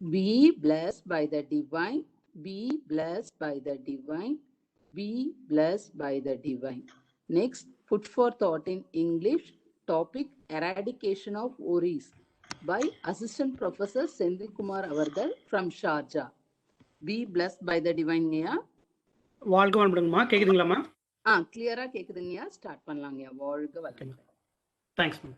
Be blessed by the divine. Be blessed by the divine. Be blessed by the divine. Next, put for thought in English. Topic Eradication of Worries by Assistant Professor Senthil Kumar Avargal from Sharjah. Be blessed by the divine. வாழ்க வளமுடன்மா. கேக்குதுங்களாம்மா? கிளியரா கேக்குதுங்கய்யா. Start பண்ணலாங்கய்யா. வாழ்க வளமுடன். Thanks ma'am.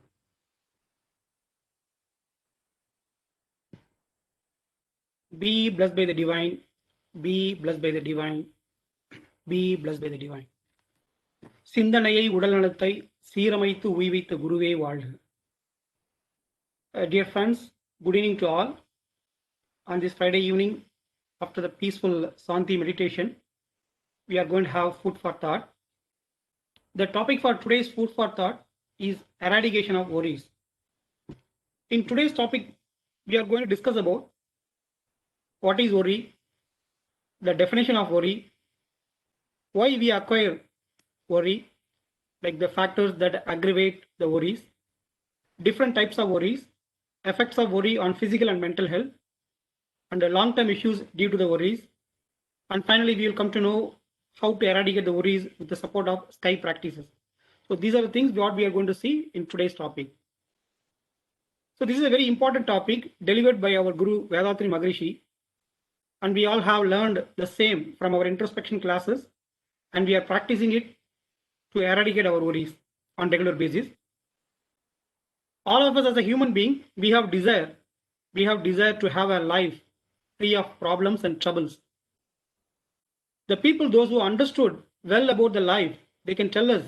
Be blessed by the divine. Be blessed by the divine. Be blessed by the divine. சிந்தனையை உடல்நலத்தை சீரமைத்து உய்வித்த குருவே வாழ்க. Dear friends, good evening to all. On this Friday evening, after the peaceful Santi meditation, we are going to have food for thought. The topic for today's food for thought is eradication of worries. In today's topic, we are going to discuss about what is worry, the definition of worry, why we acquire worry, like the factors that aggravate the worries, different types of worries, effects of worry on physical and mental health, and the long-term issues due to the worries. And finally, we will come to know how to eradicate the worries with the support of Sky practices. So these are the things what we are going to see in today's topic. So this is a very important topic delivered by our Guru Vedatri Maharishi, and we all have learned the same from our introspection classes, and we are practicing it to eradicate our worries on regular basis. All of us as a human being, we have desire to have a life free of problems and troubles. The people, those who understood well about the life, they can tell us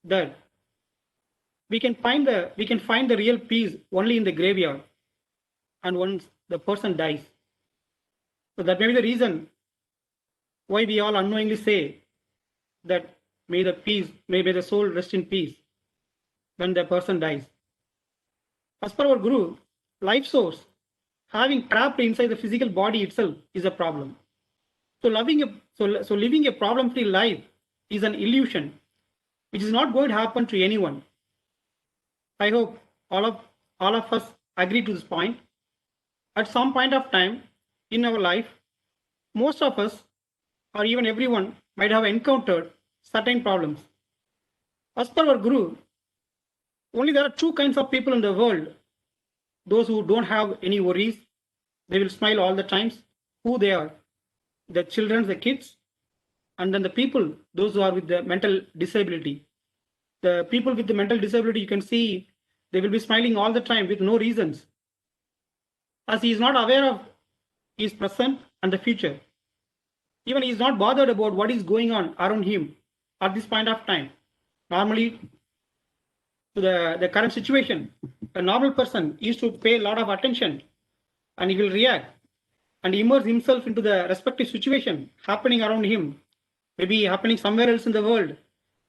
that we can find the real peace only in the graveyard and once the person dies. So that may be the reason why we all unknowingly say that may the soul rest in peace when the person dies. As per our Guru, life source having trapped inside the physical body itself is a problem. So living a problem-free life is an illusion which is not going to happen to anyone. I hope all of us agree to this point. At some point of time in our life, most of us or even everyone might have encountered certain problems. As per our Guru, only there are two kinds of people in the world. Those who don't have any worries, they will smile all the times. Who they are? The children, the kids, and then the people, those who are with the mental disability. The people with the mental disability, you can see they will be smiling all the time with no reasons, as he is not aware of his present and the future. Even he is not bothered about what is going on around him at this point of time. Normally, to the current situation, a normal person used to pay a lot of attention and he will react and immerse himself into the respective situation happening around him, maybe happening somewhere else in the world,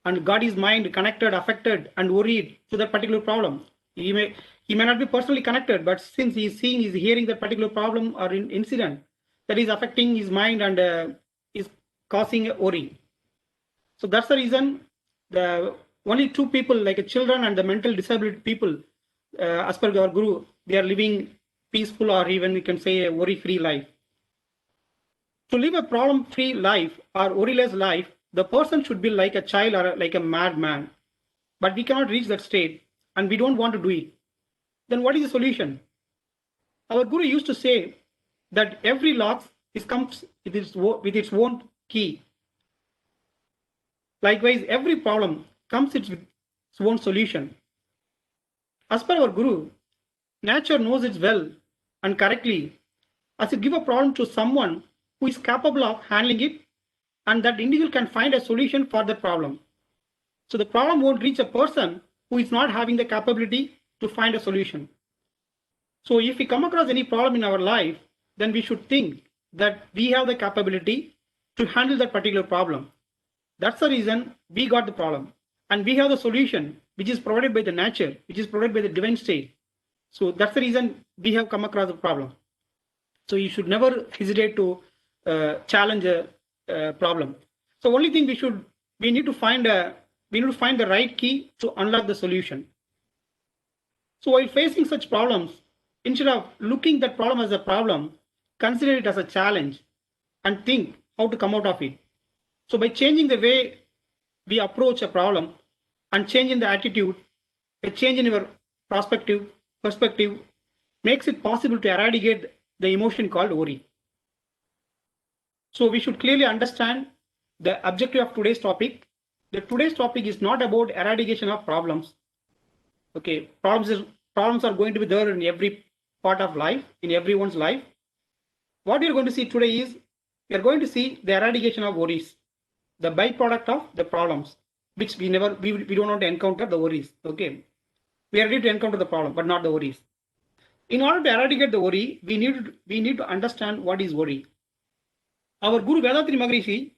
and got his mind connected, affected, and worried to that particular problem. He may not be personally connected, but since he is seeing, he is hearing that particular problem or incident, that is affecting his mind and is causing a worry. So that's the reason the only two people, like a children and the mental disability people, as per our Guru, they are living peaceful or even we can say a worry-free life. To live a problem-free life or worryless life, the person should be like a child or like a madman. But we cannot reach that state and we don't want to do it. Then what is the solution? Our Guru used to say that every lock comes with its own key. Likewise, every problem comes with its own solution. As per our Guru, nature knows it well and correctly, as you give a problem to someone who is capable of handling it, and that individual can find a solution for that problem. So the problem won't reach a person who is not having the capability to find a solution. So if we come across any problem in our life, then we should think that we have the capability to handle that particular problem. That's the reason we got the problem. And we have the solution, which is provided by the nature, which is provided by the divine state. So that's the reason we have come across the problem. So you should never hesitate to challenge a problem. So only thing we need to find the right key to unlock the solution. So while facing such problems, Instead of looking that problem as a problem, consider it as a challenge and think how to come out of it. So by changing the way we approach a problem and changing the attitude, a change in your perspective makes it possible to eradicate the emotion called worry. So we should clearly understand the objective of today's topic. Today's topic is not about eradication of problems. Okay, problems are going to be there in every part of life, in everyone's life. What you're going to see today is you're going to see the eradication of worries, the byproduct of the problems, which we don't want to encounter the worries. Okay, we are ready to encounter the problem, but not the worries. In order to eradicate the worry, we need to understand what is worry. Our Guru Vedatri Maharishi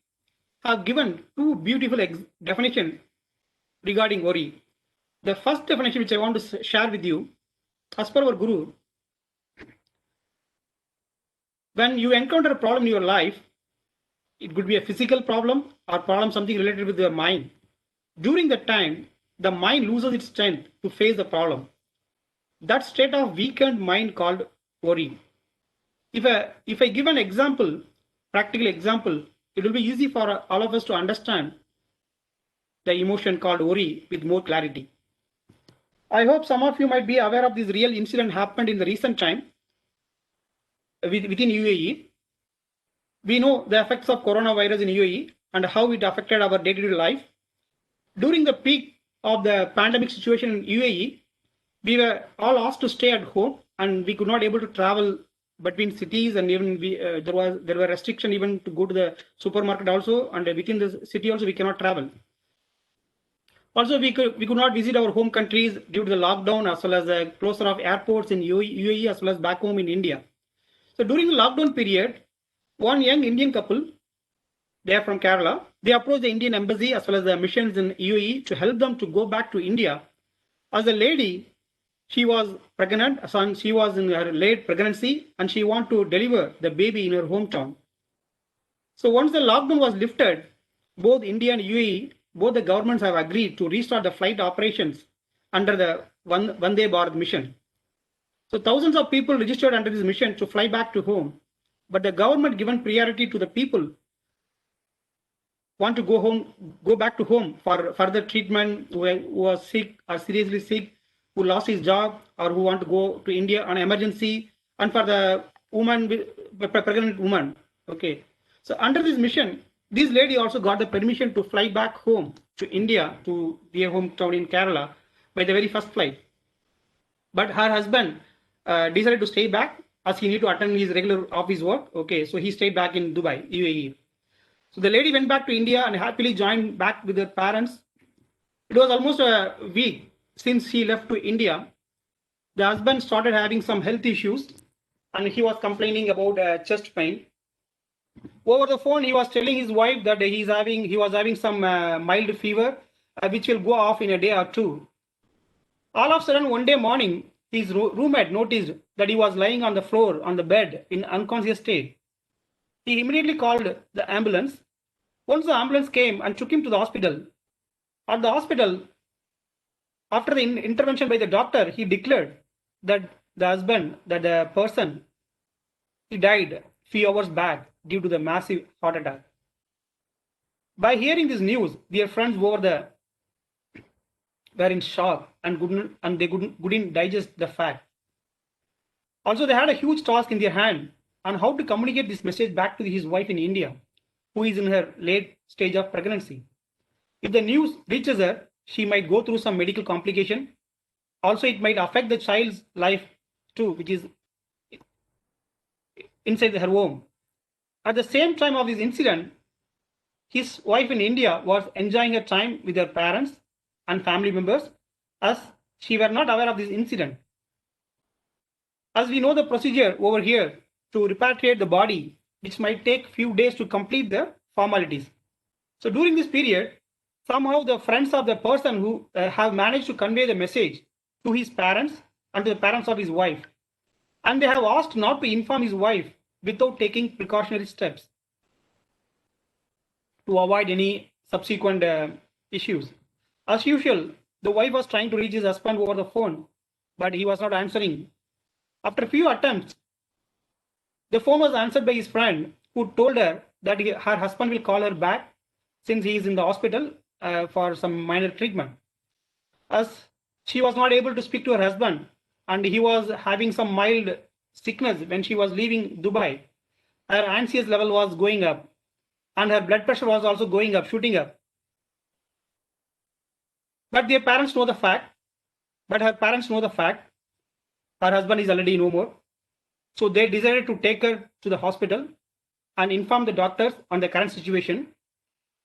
have given two beautiful definitions regarding worry. The first definition which I want to share with you, as per our Guru, when you encounter a problem in your life, it could be a physical problem or problem something related with your mind. During that time, the mind loses its strength to face the problem. That state of weakened mind called worry. If I give an example, practical example, it will be easy for all of us to understand the emotion called worry with more clarity. I hope some of you might be aware of this real incident happened in the recent time within UAE. We know the effects of coronavirus in UAE and how it affected our day-to-day life. During the peak of the pandemic situation in UAE, we were all asked to stay at home and we could not able to travel between cities, and even there were restrictions even to go to the supermarket also, and within the city also we cannot travel. Also, we could not visit our home countries due to the lockdown, as well as the closure of airports in UAE as well as back home in India. So during the lockdown period, one young Indian couple, they are from Kerala, they approached the Indian embassy as well as the missions in UAE to help them to go back to India. As a lady, she was pregnant, and she was in her late pregnancy, and she wanted to deliver the baby in her hometown. So once the lockdown was lifted, both India and UAE, both the governments have agreed to restart the flight operations under the Vande Bharat mission. So thousands of people registered under this mission to fly back to home, but the government given priority to the people want to go back to home for further treatment, who are sick or seriously sick, who lost his job, or who want to go to India on emergency, and for the pregnant woman. Okay, so under this mission, this lady also got the permission to fly back home to India, to their hometown in Kerala, by the very first flight. But her husband decided to stay back as he needed to attend his regular office work. Okay, so he stayed back in Dubai, UAE. So the lady went back to India and happily joined back with her parents. It was almost a week since she left to India. The husband started having some health issues, and he was complaining about chest pain. Over the phone, he was telling his wife that he was having some mild fever, which will go off in a day or two. All of a sudden, one day morning, his roommate noticed that he was lying on the floor on the bed in unconscious state. He immediately called the ambulance. Once the ambulance came and took him to the hospital, at the hospital, after the intervention by the doctor, he declared that the person, he died few hours back due to the massive heart attack. By hearing this news, their friends were in shock and they couldn't digest the fact. Also, they had a huge task in their hand on how to communicate this message back to his wife in India, who is in her late stage of pregnancy. If the news reaches her, she might go through some medical complication. Also, it might affect the child's life too, which is inside her home. At the same time of this incident, his wife in India was enjoying her time with her parents and family members, as she were not aware of this incident. As we know the procedure over here to repatriate the body, which might take few days to complete the formalities. So during this period, somehow the friends of the person who have managed to convey the message to his parents and to the parents of his wife, and they have asked not to inform his wife without taking precautionary steps to avoid any subsequent issues. As usual, the wife was trying to reach his husband over the phone, but he was not answering. After a few attempts, the phone was answered by his friend, who told her that her husband will call her back since he is in the hospital for some minor treatment. As she was not able to speak to her husband and he was having some mild sickness when she was leaving Dubai, her anxious level was going up and her blood pressure was also going up, shooting up. But their parents know the fact, her husband is already no more. So they decided to take her to the hospital and inform the doctors on the current situation.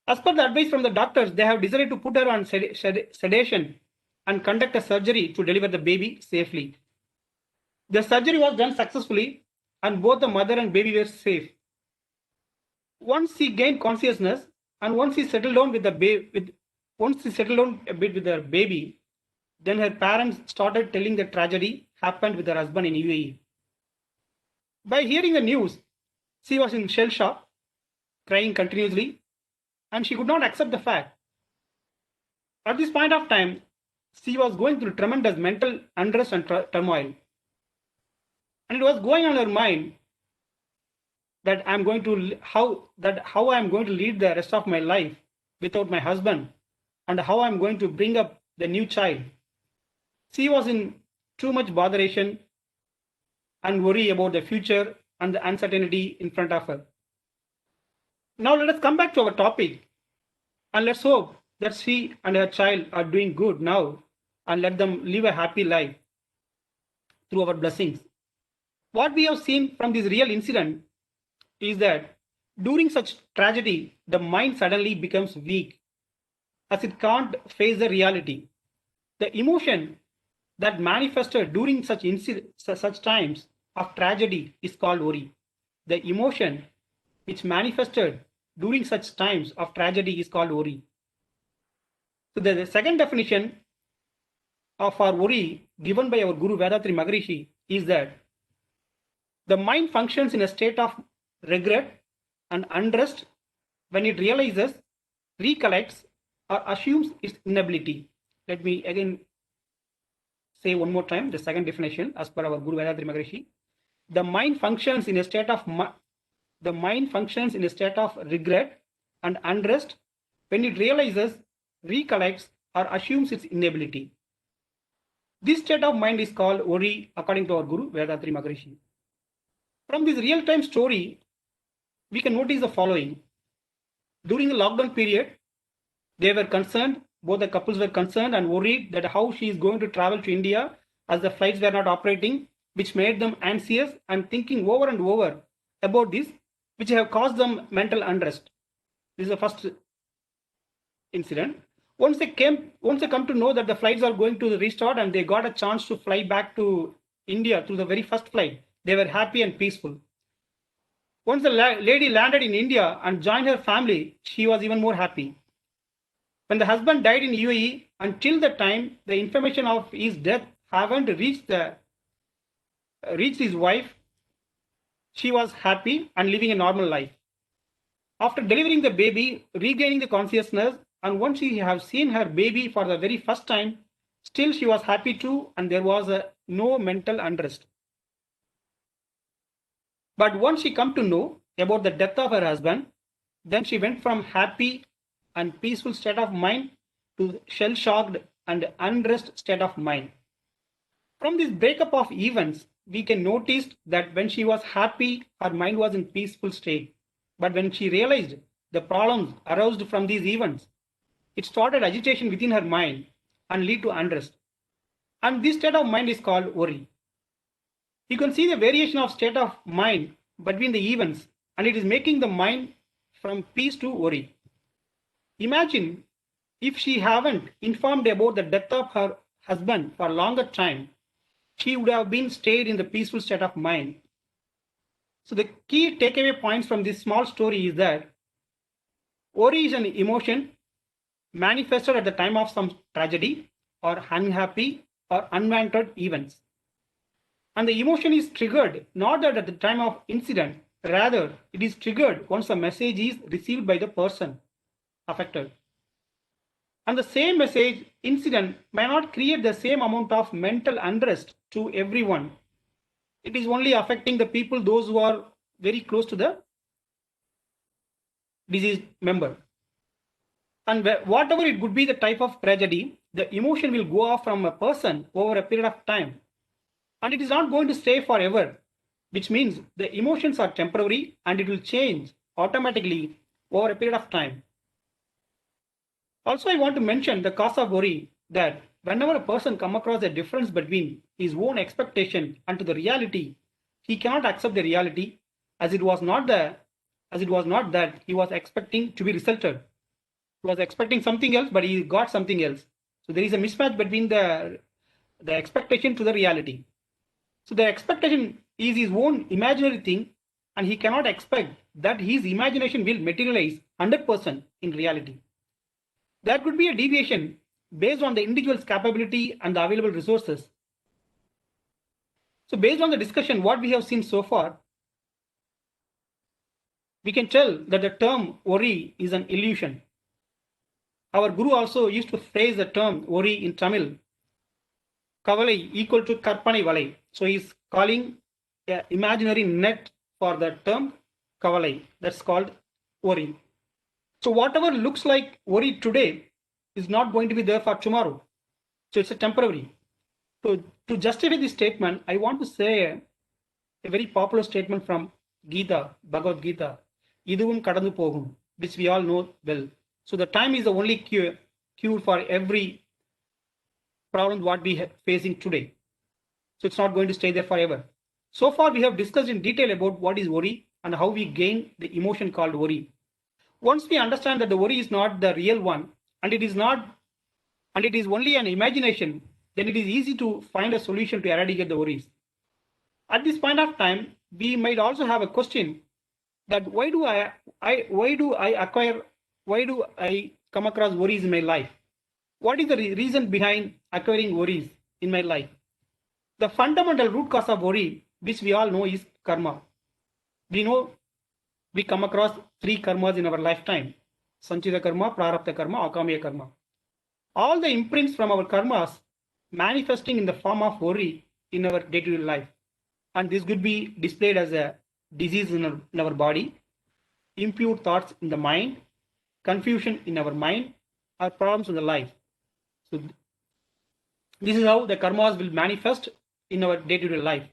As per the advice from the doctors, they have decided to put her on sedation and conduct a surgery to deliver the baby safely. The surgery was done successfully and both the mother and baby were safe. Once she gained consciousness and once she settled down with the once she settled down a bit with her baby, then her parents started telling the tragedy happened with her husband in UAE. By hearing the news, she was in shell shock, crying continuously, and she could not accept the fact. At this point of time, she was going through tremendous mental unrest and turmoil. And it was going on her mind that how I am going to lead the rest of my life without my husband and how I'm going to bring up the new child. She was in too much botheration and worry about the future and the uncertainty in front of her. Now let us come back to our topic and let's hope that she and her child are doing good now and let them live a happy life through our blessings. What we have seen from this real incident is that during such tragedy, the mind suddenly becomes weak as it can't face the reality. The emotion that manifested during such times of tragedy is called worry. The emotion which manifested during such times of tragedy is called worry. So the second definition of our worry given by our Guru Vedatri Maharishi is that the mind functions in a state of regret and unrest when it realizes, recollects, or assumes its inability. Let me again say one more time the second definition as per our Guru Vedatri Maharishi. The mind functions in a state of regret and unrest when it realizes, recollects, or assumes its inability. This state of mind is called worry according to our Guru Vedatri Maharishi. From this real-time story, we can notice the following. During the lockdown period, both the couples were concerned and worried that how she is going to travel to India as the flights were not operating, which made them anxious and thinking over and over about this, which have caused them mental unrest. This is the first incident. Once they come to know that the flights are going to restart and they got a chance to fly back to India through the very first flight, they were happy and peaceful. Once the lady landed in India and joined her family, she was even more happy. When the husband died in UAE, until the time the information of his death haven't reached his wife, she was happy and living a normal life. After delivering the baby, regaining the consciousness, and once she have seen her baby for the very first time, still she was happy too, and there was no mental unrest. But once she come to know about the death of her husband, then she went from happy and peaceful state of mind to shell-shocked and unrest state of mind. From this breakup of events, we can notice that when she was happy, her mind was in peaceful state. But when she realized the problems aroused from these events, it started agitation within her mind and lead to unrest. And this state of mind is called worry. You can see the variation of state of mind between the events, and it is making the mind from peace to worry. Imagine if she haven't informed about the death of her husband for a longer time, she would have been stayed in the peaceful state of mind. So the key takeaway points from this small story is that worry is an emotion manifested at the time of some tragedy or unhappy or unwanted events. And the emotion is triggered not at the time of incident, rather it is triggered once the message is received by the person affected. And the same message incident may not create the same amount of mental unrest to everyone. it is only affecting the people, those who are very close to the diseased member. And whatever it could be the type of tragedy, the emotion will go off from a person over a period of time. And it is not going to stay forever, which means the emotions are temporary and it will change automatically over a period of time. Also, I want to mention the cause of worry, that whenever a person comes across a difference between his own expectation and to the reality, he cannot accept the reality, as it was not that he was expecting to be resulted. He was expecting something else, but he got something else. So there is a mismatch between the expectation to the reality. So the expectation is his own imaginary thing, and he cannot expect that his imagination will materialize 100% in reality. There could be a deviation based on the individual's capability and the available resources. So based on the discussion, what we have seen so far, we can tell that the term worry is an illusion. Our Guru also used to phrase the term worry in Tamil, Kavalai equal to Karpanai Valai. So he's calling an imaginary net for the term Kavalai. That's called worry. So whatever looks like worry today is not going to be there for tomorrow. So it's a temporary. So to justify this statement, I want to say a very popular statement from Gita, Bhagavad Gita, Iduvum Kadandu Pogum, which we all know well. So the time is the only cure for every problem what we are facing today. So it's not going to stay there forever. So far we have discussed in detail about what is worry and how we gain the emotion called worry. Once we understand that the worry is not the real one, and it is only an imagination, then it is easy to find a solution to eradicate the worries. At this point of time, we might also have a question that why do I come across worries in my life? What is the reason behind acquiring worries in my life? The fundamental root cause of worry, which we all know, is karma. We know we come across 3 karmas in our lifetime: Sanchita karma, Prarabdha karma, Akamiya karma. All the imprints from our karmas manifesting in the form of worry in our day-to-day life. And this could be displayed as a disease in our body, impure thoughts in the mind, confusion in our mind, or problems in the life. So this is how the karmas will manifest in our day-to-day life.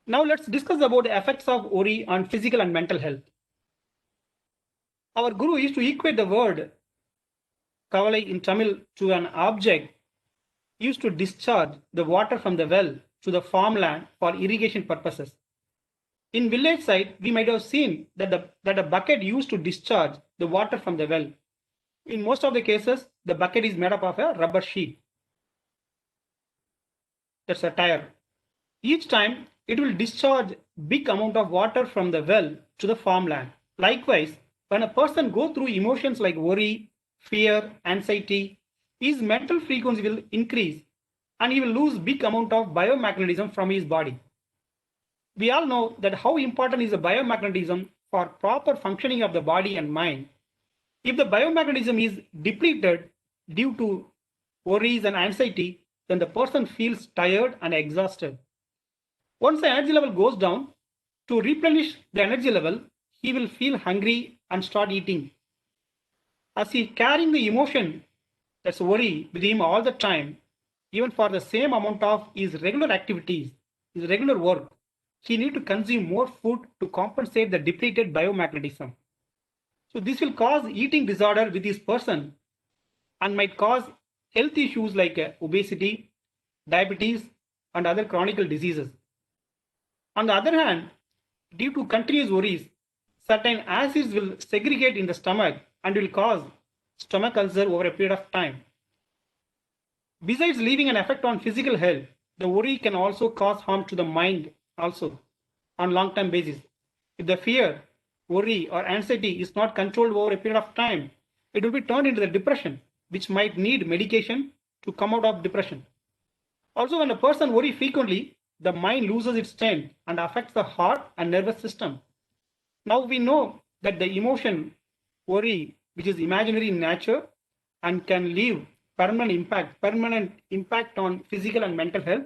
Now let's discuss about the effects of worry on physical and mental health. Our Guru used to equate the word Kavalai in Tamil to an object used to discharge the water from the well to the farmland for irrigation purposes. In village side, we might have seen that a bucket used to discharge the water from the well. In most of the cases, the bucket is made up of a rubber sheet. That's a tire. Each time, it will discharge big amount of water from the well to the farmland. Likewise, when a person goes through emotions like worry, fear, anxiety, his mental frequency will increase and he will lose big amount of biomagnetism from his body. We all know that how important is the biomagnetism for proper functioning of the body and mind. If the biomagnetism is depleted due to worries and anxiety, then the person feels tired and exhausted. Once the energy level goes down, to replenish the energy level, he will feel hungry and start eating. As he carrying the emotion, that's worry, with him all the time, even for the same amount of his regular activities, his regular work, he need to consume more food to compensate the depleted biomagnetism. So this will cause eating disorder with this person and might cause health issues like obesity, diabetes, and other chronic diseases. On the other hand, due to continuous worries, certain acids will segregate in the stomach and will cause stomach ulcer over a period of time. Besides leaving an effect on physical health, the worry can also cause harm to the mind also on long-term basis. If the fear, worry, or anxiety is not controlled over a period of time, it will be turned into the depression, which might need medication to come out of depression. Also, when a person worries frequently, the mind loses its strength and affects the heart and nervous system. Now we know that the emotion worry, which is imaginary in nature and can leave permanent impact on physical and mental health.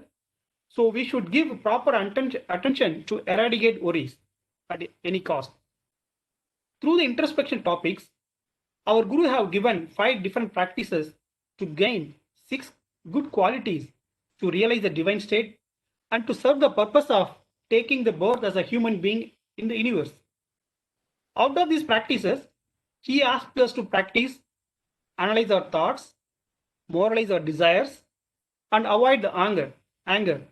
So we should give proper attention to eradicate worries at any cost. Through the introspection topics, our Guru have given 5 different practices to gain 6 good qualities to realize the divine state and to serve the purpose of taking the birth as a human being in the universe. Out of these practices, he asked us to practice, analyze our thoughts, moralize our desires, and avoid the anger.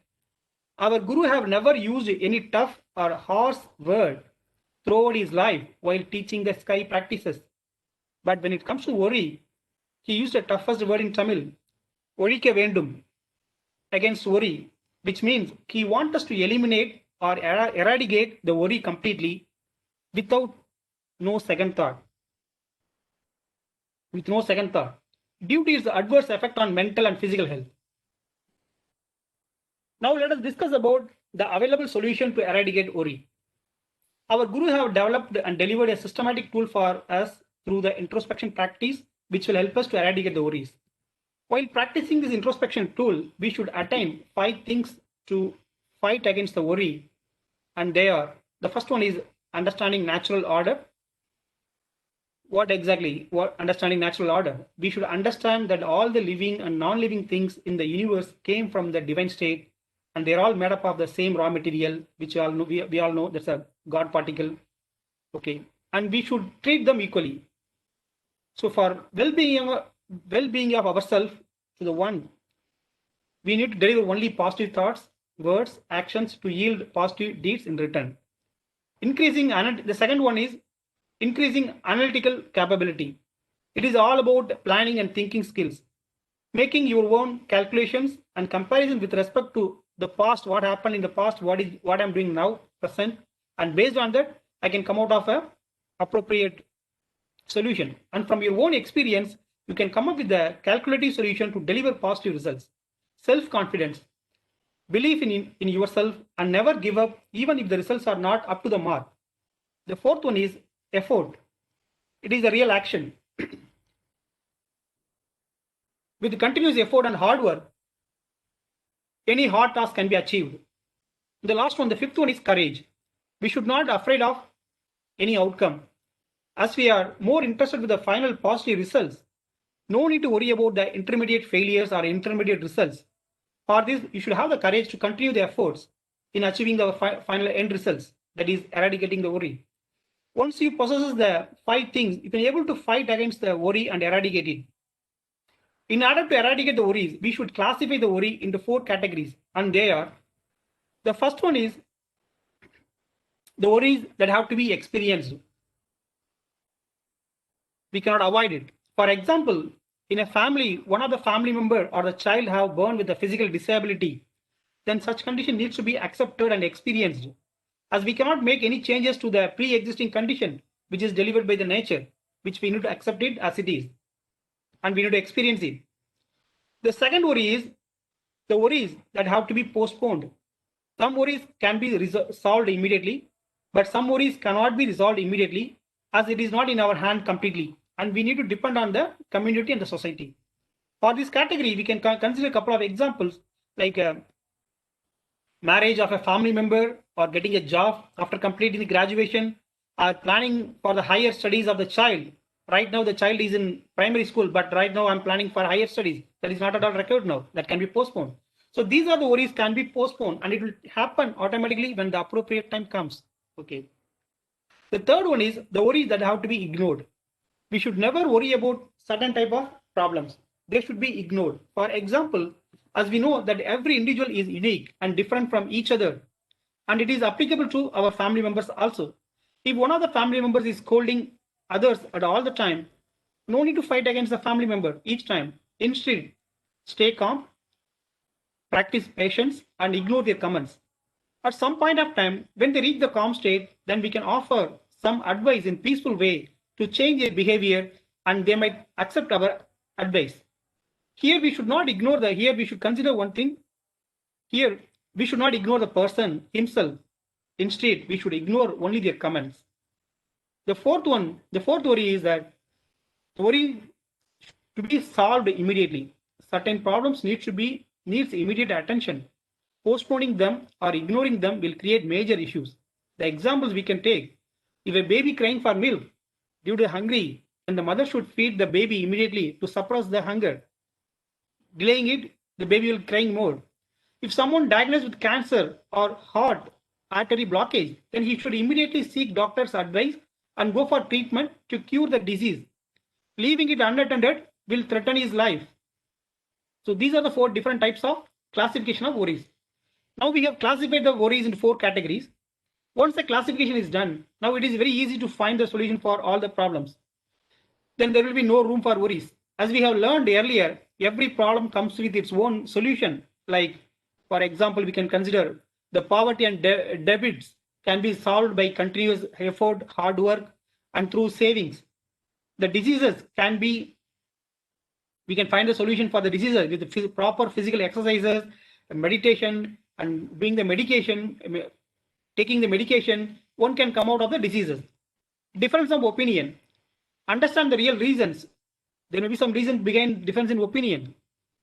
Our Guru have never used any tough or harsh word throughout his life while teaching the sky practices. But when it comes to worry, he used the toughest word in Tamil, Orika Vendum, against worry, which means he wants us to eliminate or eradicate the worry completely without no second thought. With no second thought, due to its adverse effect on mental and physical health. Now let us discuss about the available solution to eradicate worry. Our Guru have developed and delivered a systematic tool for us through the introspection practice, which will help us to eradicate the worries. While practicing this introspection tool, we should attain 5 things to fight against the worry. And they are, the first one is understanding natural order. What understanding natural order? We should understand that all the living and non-living things in the universe came from the divine state, and they're all made up of the same raw material, which we all know that's a God particle. Okay, and we should treat them equally. So for well-being of ourselves to the one, we need to deliver only positive thoughts, words, actions to yield positive deeds in return. The second one is increasing analytical capability. It is all about planning and thinking skills, making your own calculations and comparison with respect to the past, what happened in the past, what I'm doing now, present, and based on that, I can come out of a appropriate solution. And from your own experience, you can come up with a calculative solution to deliver positive results. Self-confidence, belief in yourself, and never give up even if the results are not up to the mark. The fourth one is effort. It is a real action. With continuous effort and hard work, any hard task can be achieved. The last one, the fifth one, is courage. We should not be afraid of any outcome. As we are more interested with the final positive results, no need to worry about the intermediate failures or intermediate results. For this, you should have the courage to continue the efforts in achieving the final end results, that is eradicating the worry. Once you possess the 5 things, you can be able to fight against the worry and eradicate it. In order to eradicate the worries, we should classify the worry into 4 categories, and they are, the first one is the worries that have to be experienced. We cannot avoid it. For example, in a family, one of the family member or the child have born with a physical disability, then such condition needs to be accepted and experienced, as we cannot make any changes to the pre-existing condition which is delivered by the nature, which we need to accept it as it is, and we need to experience it. The second worry is the worries that have to be postponed. Some worries can be solved immediately, but some worries cannot be resolved immediately, as it is not in our hand completely, and we need to depend on the community and the society. For this category, we can consider a couple of examples, like marriage of a family member, or getting a job after completing the graduation, or planning for the higher studies of the child. Right now, the child is in primary school, but right now I'm planning for higher studies. That is not at all required now. That can be postponed. So these are the worries can be postponed, and it will happen automatically when the appropriate time comes. Okay. The third one is the worries that have to be ignored. We should never worry about certain type of problems. They should be ignored. For example, as we know that every individual is unique and different from each other, and it is applicable to our family members also. If one of the family members is scolding others at all the time, no need to fight against the family member each time. Instead, stay calm, practice patience, and ignore their comments. At some point of time, when they reach the calm state, then we can offer some advice in peaceful way to change their behavior, and they might accept our advice. Here we should not ignore here we should consider one thing. Here we should not ignore the person himself. Instead, we should ignore only their comments. The fourth worry is that the worry to be solved immediately. Certain problems needs immediate attention. postponing them or ignoring them will create major issues. The examples we can take: if a baby crying for milk due to hungry, then the mother should feed the baby immediately to suppress the hunger. Delaying it, the baby will crying more. If someone diagnosed with cancer or heart artery blockage, then he should immediately seek doctor's advice and go for treatment to cure the disease. Leaving it unattended will threaten his life. So these are the 4 different types of classification of worries. Now we have classified the worries into 4 categories. Once the classification is done, now it is very easy to find the solution for all the problems. Then there will be no room for worries. As we have learned earlier, every problem comes with its own solution. Like, for example, we can consider the poverty and debits can be solved by continuous effort, hard work, and through savings. The diseases can be, we can find a solution for the diseases with the proper physical exercises, meditation, and doing the medication, taking the medication, one can come out of the diseases. Difference of opinion. Understand the real reasons. There may be some reason behind difference in opinion.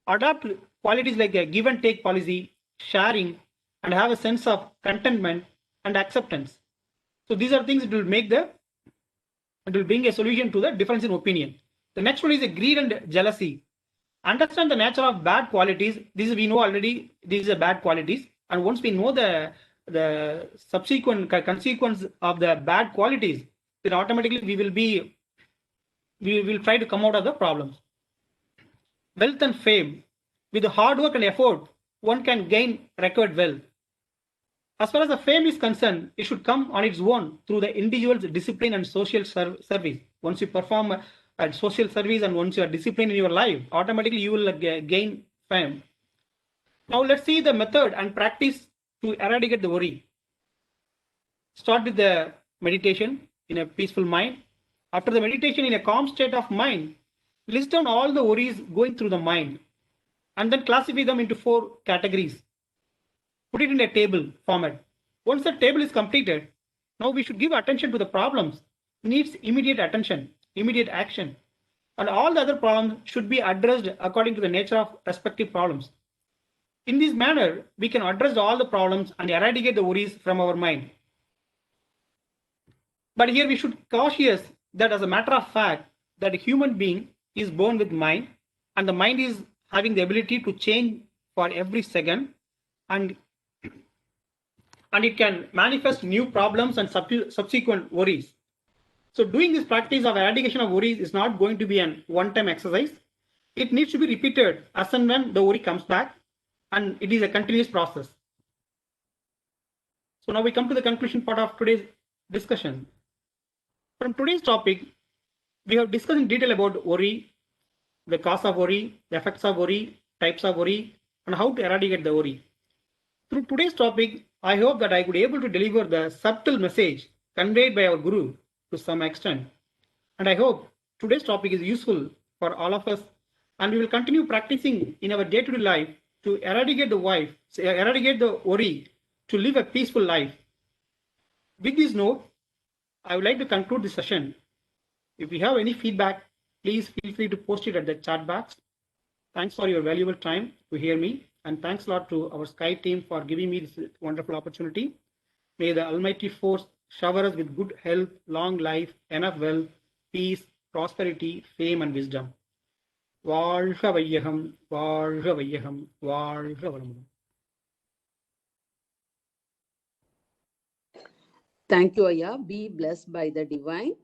Adopt qualities like a give and take policy, sharing, and have a sense of contentment and acceptance. So these are things that will make it will bring a solution to the difference in opinion. The next one is a greed and jealousy. Understand the nature of bad qualities. This we know already. These are bad qualities, and once we know the subsequent consequence of the bad qualities, then automatically we will try to come out of the problems. Wealth and fame. With hard work and effort, one can gain record wealth. As far as the fame is concerned, it should come on its own through the individual's discipline and social service. Once you perform a social service and once you are disciplined in your life, automatically you will gain fame. Now let's see the method and practice to eradicate the worry. Start with the meditation in a peaceful mind. After the meditation, in a calm state of mind, list down all the worries going through the mind and then classify them into 4 categories. Put it in a table format. Once the table is completed, now we should give attention to the problems. Needs immediate attention, immediate action. And all the other problems should be addressed according to the nature of respective problems. In this manner, we can address all the problems and eradicate the worries from our mind. But here we should cautious that as a matter of fact, that a human being is born with mind, and the mind is having the ability to change for every second, and it can manifest new problems and subsequent worries. So doing this practice of eradication of worries is not going to be an one-time exercise. It needs to be repeated as and when the worry comes back, and it is a continuous process. So now we come to the conclusion part of today's discussion. From today's topic, we have discussed in detail about worry, the cause of worry, the effects of worry, types of worry, and how to eradicate the worry. Through today's topic, I hope that I could be able to deliver the subtle message conveyed by our Guru to some extent. And I hope today's topic is useful for all of us, and we will continue practicing in our day-to-day life to eradicate the worry, to live a peaceful life. With this note, I would like to conclude this session. If you have any feedback, please feel free to post it at the chat box. Thanks for your valuable time to hear me, and thanks a lot to our Sky team for giving me this wonderful opportunity. May the Almighty Force shower us with good health, long life, enough wealth, peace, prosperity, fame, and wisdom. வாழ்க வையகம், வாழ்க வையகம், வாழ்க வளமுடன். Thank you, Aya. Be blessed by the divine.